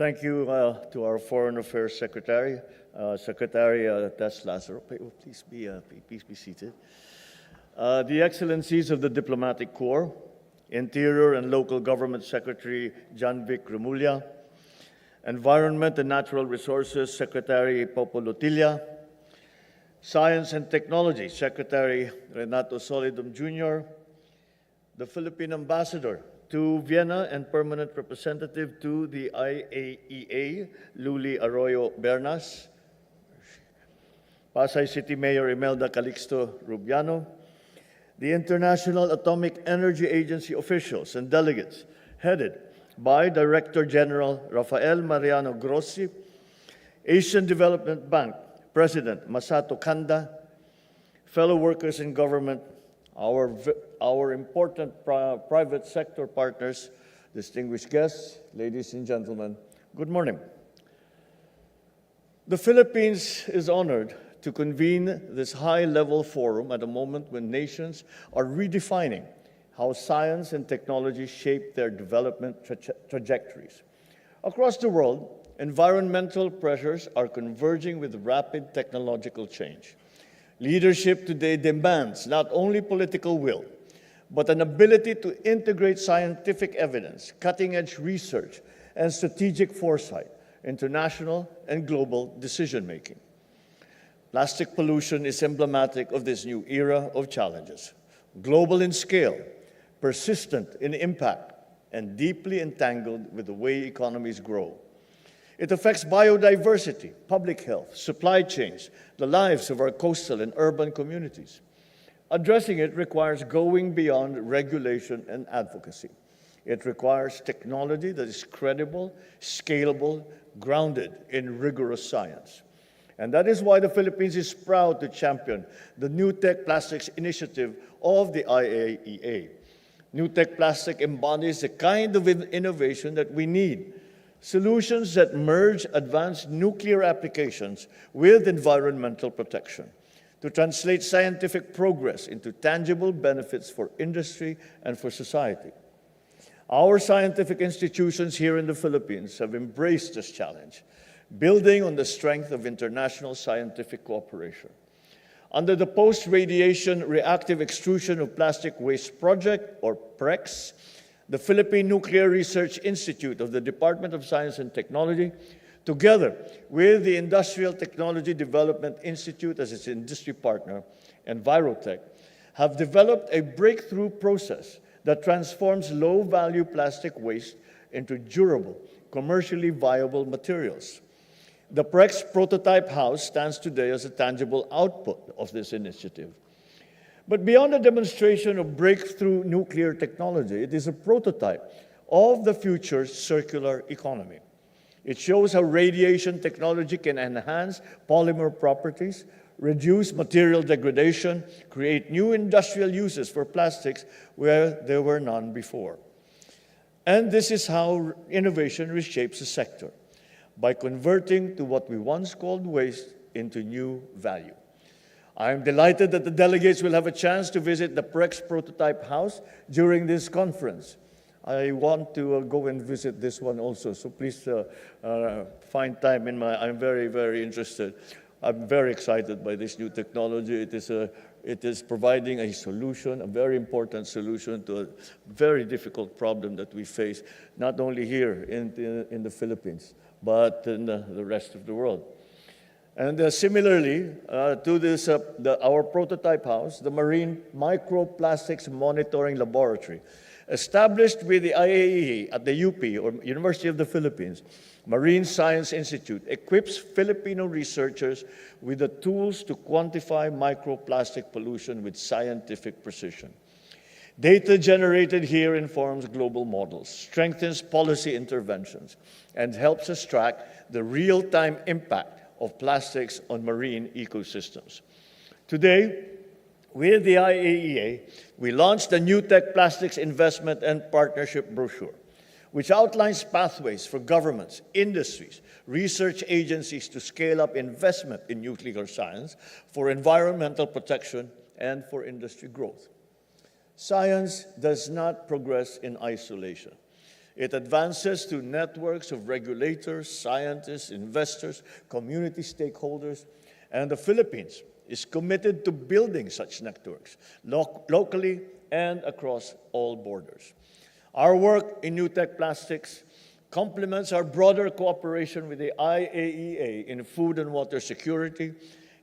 Thank you to our Foreign Affairs Secretary, Secretary Tess Lazaro. Please be seated. The Excellencies of the Diplomatic Corps, Interior and Local Government Secretary Janvic Remulla, Environment and Natural Resources Secretary Popo Lotilla, Science and Technology Secretary Renato Solidum Jr., the Philippine Ambassador to Vienna and Permanent Representative to the IAEA, Luli Arroyo Bernas, Pasay City Mayor Imelda Calixto Rubiano, the International Atomic Energy Agency officials and delegates headed by Director General Rafael Mariano Grossi, Asian Development Bank President Masato Kanda, fellow workers in government, our important private sector partners, distinguished guests, ladies and gentlemen, good morning. The Philippines is honored to convene this high-level forum at a moment when nations are redefining how science and technology shape their development trajectories. Across the world, environmental pressures are converging with rapid technological change. Leadership today demands not only political will, but an ability to integrate scientific evidence, cutting-edge research, and strategic foresight into national and global decision-making. Plastic pollution is emblematic of this new era of challenges, global in scale, persistent in impact, and deeply entangled with the way economies grow. It affects biodiversity, public health, supply chains, the lives of our coastal and urban communities. Addressing it requires going beyond regulation and advocacy. It requires technology that is credible, scalable, grounded in rigorous science. And that is why the Philippines is proud to champion the NUTEC Plastics Initiative of the IAEA. NUTEC Plastic embodies the kind of innovation that we need. Solutions that merge advanced nuclear applications with environmental protection to translate scientific progress into tangible benefits for industry and for society. Our scientific institutions here in the Philippines have embraced this challenge, building on the strength of international scientific cooperation. Under the Post-Radiation Reactive Extrusion of Plastic Waste Project, or PREX, the Philippine Nuclear Research Institute of the Department of Science and Technology, together with the Industrial Technology Development Institute as its industry partner, and Virotech, have developed a breakthrough process that transforms low-value plastic waste into durable, commercially viable materials. The PREX prototype house stands today as a tangible output of this initiative. But beyond the demonstration of breakthrough nuclear technology, it is a prototype of the future's circular economy. It shows how radiation technology can enhance polymer properties, reduce material degradation, create new industrial uses for plastics where there were none before. And this is how innovation reshapes the sector, by converting to what we once called waste into new value. I am delighted that the delegates will have a chance to visit the PREX prototype house during this conference. I want to go and visit this one also, so please find time I'm very, very interested. I'm very excited by this new technology. It is providing a solution, a very important solution to a very difficult problem that we face, not only here in the Philippines, but in the rest of the world. And similarly, to this, our prototype house, the Marine Microplastics Monitoring Laboratory, established with the IAEA at the UP, or University of the Philippines, Marine Science Institute, equips Filipino researchers with the tools to quantify microplastic pollution with scientific precision. Data generated here informs global models, strengthens policy interventions, and helps us track the real-time impact of plastics on marine ecosystems. Today, with the IAEA, we launched the NUTEC Plastics Investment and Partnership Brochure, which outlines pathways for governments, industries, research agencies to scale up investment in nuclear science for environmental protection and for industry growth. Science does not progress in isolation. It advances through networks of regulators, scientists, investors, community stakeholders, and the Philippines is committed to building such networks locally and across all borders. Our work in NUTEC Plastics complements our broader cooperation with the IAEA in food and water security,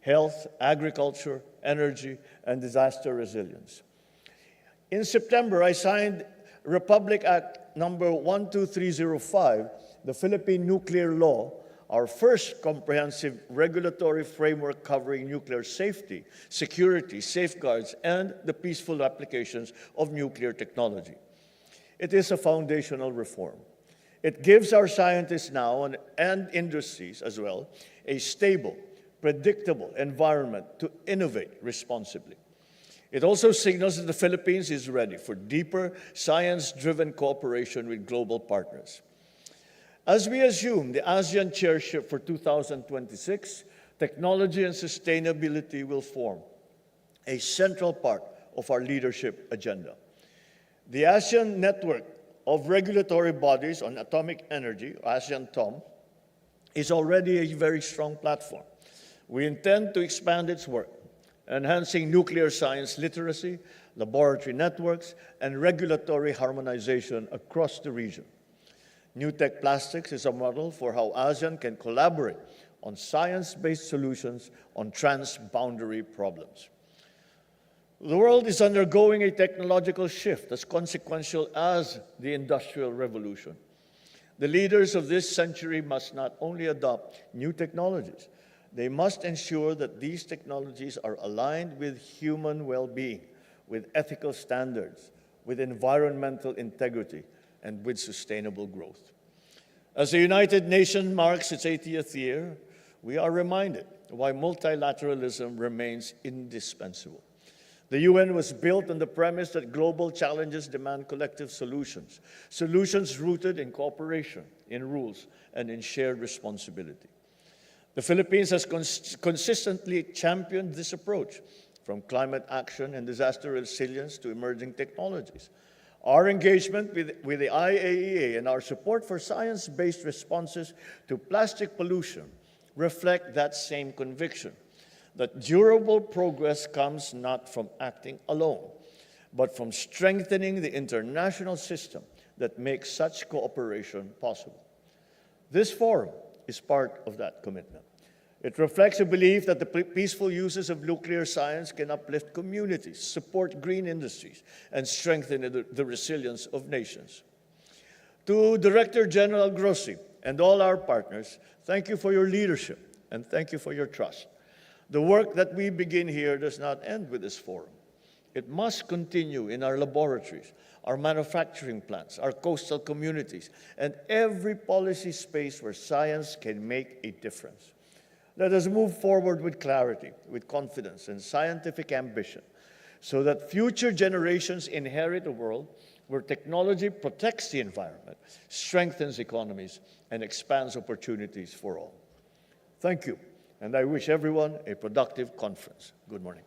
health, agriculture, energy, and disaster resilience. In September, I signed Republic Act number 12305, the Philippine Nuclear Law, our first comprehensive regulatory framework covering nuclear safety, security, safeguards, and the peaceful applications of nuclear technology. It is a foundational reform. It gives our scientists now and industries as well a stable, predictable environment to innovate responsibly. It also signals that the Philippines is ready for deeper science-driven cooperation with global partners. As we assume the ASEAN chairship for 2026, technology and sustainability will form a central part of our leadership agenda. The ASEAN Network of Regulatory Bodies on Atomic Energy, ASEAN-TOM, is already a very strong platform. We intend to expand its work, enhancing nuclear science literacy, laboratory networks, and regulatory harmonization across the region. NUTEC Plastics is a model for how ASEAN can collaborate on science-based solutions on transboundary problems. The world is undergoing a technological shift as consequential as the Industrial Revolution. The leaders of this century must not only adopt new technologies, they must ensure that these technologies are aligned with human well-being, with ethical standards, with environmental integrity, and with sustainable growth. As the United Nations marks its 80th year, we are reminded why multilateralism remains indispensable. The UN was built on the premise that global challenges demand collective solutions, solutions rooted in cooperation, in rules, and in shared responsibility. The Philippines has consistently championed this approach, from climate action and disaster resilience to emerging technologies. Our engagement with the IAEA and our support for science-based responses to plastic pollution reflect that same conviction, that durable progress comes not from acting alone, but from strengthening the international system that makes such cooperation possible. This forum is part of that commitment. It reflects a belief that the peaceful uses of nuclear science can uplift communities, support green industries, and strengthen the resilience of nations. To Director General Grossi and all our partners, thank you for your leadership and thank you for your trust. The work that we begin here does not end with this forum. It must continue in our laboratories, our manufacturing plants, our coastal communities, and every policy space where science can make a difference. Let us move forward with clarity, with confidence, and scientific ambition, so that future generations inherit a world where technology protects the environment, strengthens economies, and expands opportunities for all. Thank you, and I wish everyone a productive conference. Good morning.